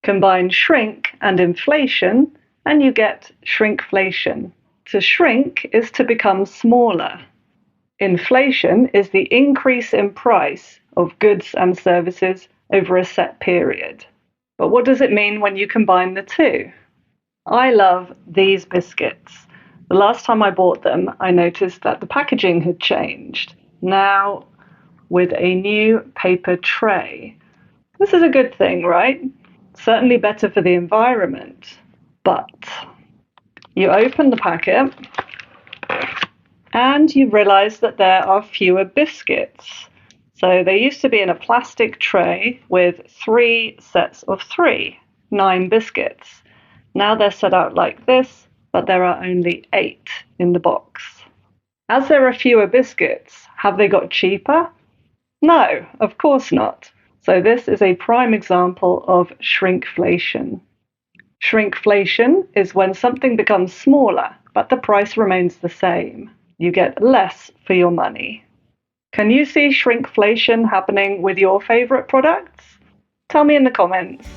Combine shrink and inflation, and you get shrinkflation. To shrink is to become smaller. Inflation is the increase in price of goods and services over a set period. But what does it mean when you combine the two? I love these biscuits. The last time I bought them, I noticed that the packaging had changed. Now, with a new paper tray. This is a good thing, right? Certainly better for the environment. But you open the packet and you realize that there are fewer biscuits. So they used to be in a plastic tray with 3 sets of 9 biscuits. Now they're set out like this, but there are only 8 in the box. As there are fewer biscuits, have they got cheaper? No, of course not. So this is a prime example of shrinkflation. Shrinkflation is when something becomes smaller, but the price remains the same. You get less for your money. Can you see shrinkflation happening with your favorite products? Tell me in the comments.